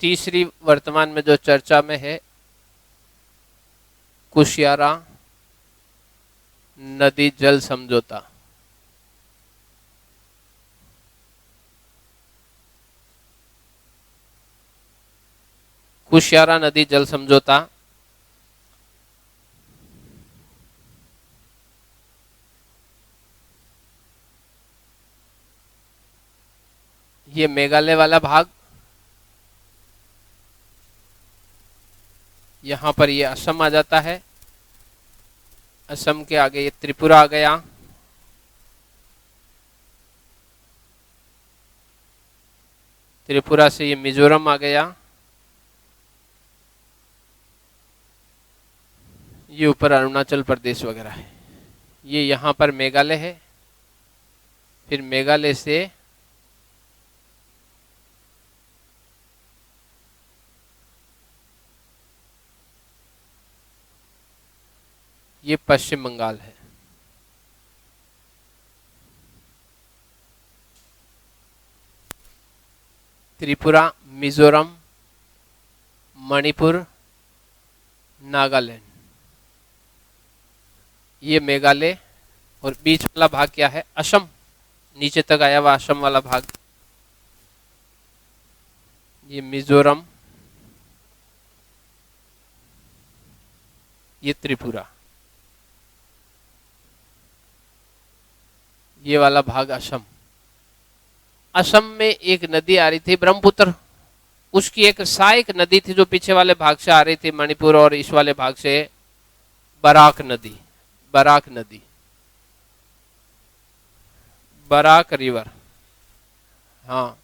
तीसरी वर्तमान में जो चर्चा में है, कुशियारा नदी जल समझौता। कुशियारा नदी जल समझौता ये मेघालय वाला भाग, यहां पर ये असम आ जाता है, असम के आगे ये त्रिपुरा आ गया, त्रिपुरा से ये मिजोरम आ गया, ये ऊपर अरुणाचल प्रदेश वगैरह है, ये यहां पर मेघालय है, फिर मेघालय से ये पश्चिम बंगाल है। त्रिपुरा, मिजोरम, मणिपुर, नागालैंड, ये मेघालय, और बीच वाला भाग क्या है, असम, नीचे तक आया हुआ असम वाला भाग, ये मिजोरम, ये त्रिपुरा, ये वाला भाग असम। असम में एक नदी आ रही थी ब्रह्मपुत्र, उसकी एक सहायक नदी थी जो पीछे वाले भाग से आ रही थी मणिपुर, और इस वाले भाग से बराक नदी, बराक नदी, बराक रिवर, हाँ,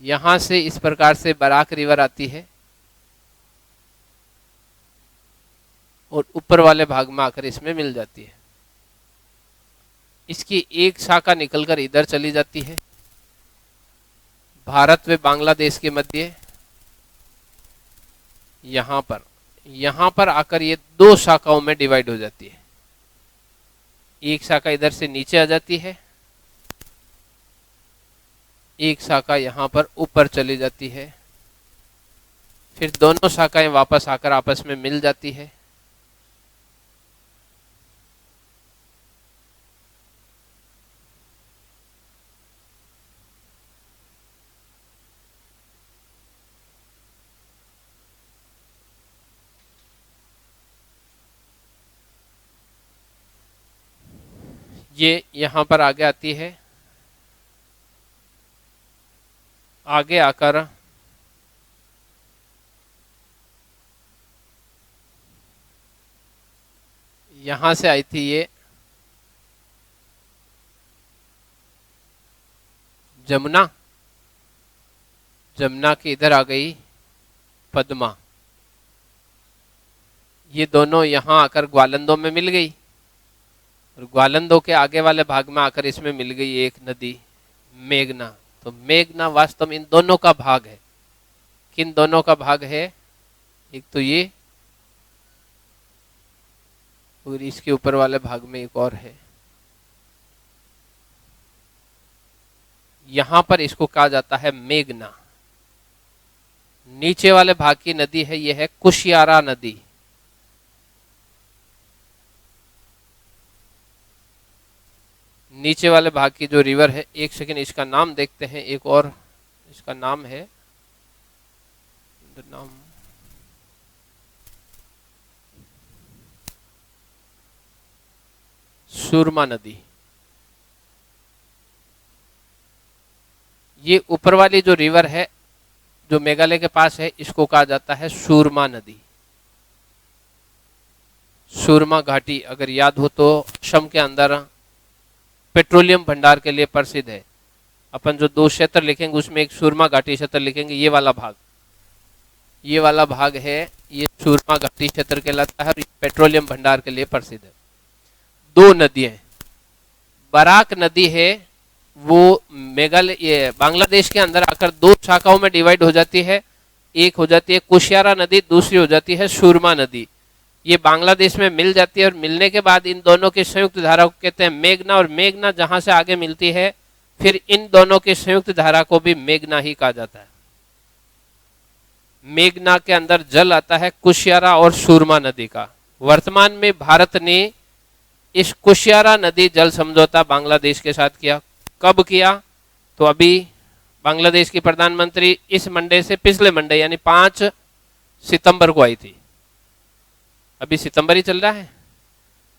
यहां से इस प्रकार से बराक रिवर आती है और ऊपर वाले भाग में आकर इसमें मिल जाती है। इसकी एक शाखा निकलकर इधर चली जाती है, भारत व बांग्लादेश के मध्य, यहां पर आकर ये दो शाखाओं में डिवाइड हो जाती है। एक शाखा इधर से नीचे आ जाती है, एक शाखा यहां पर ऊपर चली जाती है, फिर दोनों शाखाएं वापस आकर आपस में मिल जाती है। ये यहां पर आगे आती है, आगे आकर यहां से आई थी ये जमुना, जमुना के इधर आ गई पद्मा, ये दोनों यहां आकर ग्वालंदों में मिल गई, और ग्वालंदों के आगे वाले भाग में आकर इसमें मिल गई एक नदी मेघना। तो मेघना वास्तव में इन दोनों का भाग है। किन दोनों का भाग है, एक तो ये, और इसके ऊपर वाले भाग में एक और है। यहां पर इसको कहा जाता है मेघना। नीचे वाले भाग की नदी है, यह है कुशियारा नदी। नीचे वाले भाग की जो रिवर है, एक सेकंड इसका नाम देखते हैं, एक और इसका नाम है, नाम सुरमा नदी। ये ऊपर वाली जो रिवर है जो मेघालय के पास है, इसको कहा जाता है सुरमा नदी। सुरमा घाटी अगर याद हो तो असम के अंदर पेट्रोलियम भंडार के लिए प्रसिद्ध है। अपन जो दो क्षेत्र लिखेंगे उसमें एक सुरमा घाटी क्षेत्र लिखेंगे, ये वाला भाग, ये वाला भाग है, ये सुरमा घाटी क्षेत्र कहलाता है और पेट्रोलियम भंडार के लिए प्रसिद्ध है। दो नदियां, बराक नदी है, वो मेघालय ये बांग्लादेश के अंदर आकर दो शाखाओं में डिवाइड हो जाती है। एक हो जाती है कुशियारा नदी, दूसरी हो जाती है सुरमा नदी। ये बांग्लादेश में मिल जाती है और मिलने के बाद इन दोनों की संयुक्त धारा को कहते हैं मेघना, और मेघना जहां से आगे मिलती है फिर इन दोनों की संयुक्त धारा को भी मेघना ही कहा जाता है। मेघना के अंदर जल आता है कुशियारा और सूरमा नदी का। वर्तमान में भारत ने इस कुशियारा नदी जल समझौता बांग्लादेश के साथ किया। कब किया? तो अभी बांग्लादेश की प्रधानमंत्री इस मंडे से पिछले मंडे यानी 5 सितंबर को आई थी। अभी सितंबर ही चल रहा है।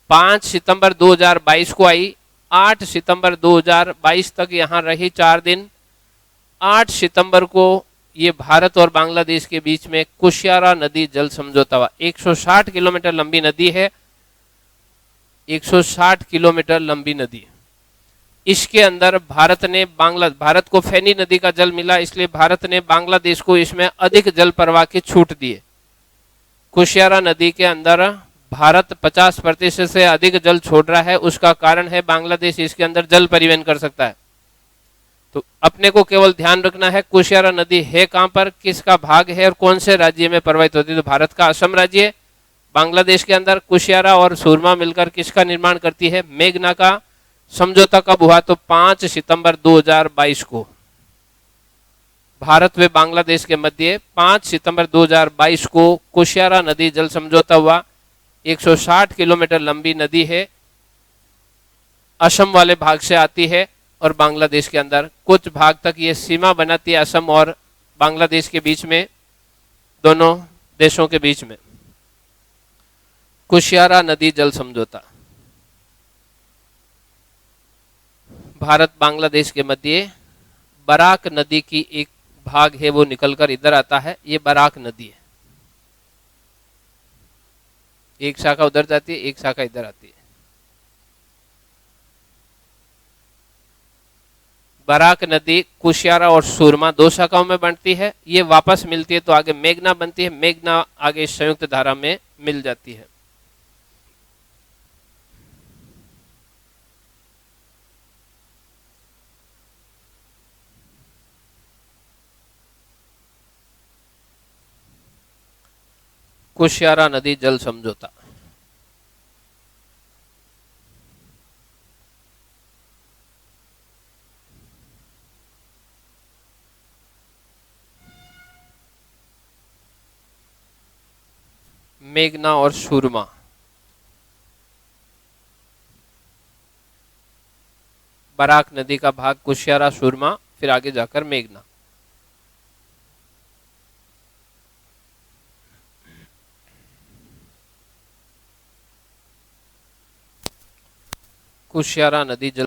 5 सितंबर 2022 को आई, 8 सितंबर 2022 तक यहां रही 4 दिन। 8 सितंबर को ये भारत और बांग्लादेश के बीच में कुशियारा नदी जल समझौता हुआ। 160 किलोमीटर लंबी नदी है, 160 किलोमीटर लंबी नदी। इसके अंदर भारत को फेनी नदी का जल मिला, इसलिए भारत ने बांग्लादेश को इसमें अधिक जल प्रवाह की छूट दी है। कुशियारा नदी के अंदर भारत 50% से अधिक जल छोड़ रहा है। उसका कारण है बांग्लादेश इसके अंदर जल परिवहन कर सकता है। तो अपने को केवल ध्यान रखना है कुशियारा नदी है कहां पर, किसका भाग है और कौन से राज्य में प्रवाहित होती है। तो भारत का असम राज्य, बांग्लादेश के अंदर कुशियारा और सूरमा मिलकर किसका निर्माण करती है, मेघना का। समझौता कब हुआ? तो 5 सितंबर 2022 को भारत व बांग्लादेश के मध्य 5 सितंबर 2022 को कुशियारा नदी जल समझौता हुआ। 160 किलोमीटर लंबी नदी है, असम वाले भाग से आती है और बांग्लादेश के अंदर कुछ भाग तक ये सीमा बनाती है असम और बांग्लादेश के बीच में, दोनों देशों के बीच में। कुशियारा नदी जल समझौता भारत बांग्लादेश के मध्य बराक नदी की एक भाग है, वो निकलकर इधर आता है। ये बराक नदी है, एक शाखा उधर जाती है, एक शाखा इधर आती है। बराक नदी कुशियारा और सूरमा 2 शाखाओं में बनती है। ये वापस मिलती है तो आगे मेघना बनती है, मेघना आगे संयुक्त धारा में मिल जाती है। कुशियारा नदी जल समझौता मेघना और सूरमा, बराक नदी का भाग कुशियारा, सूरमा, फिर आगे जाकर मेघना। कुशियारा नदी जल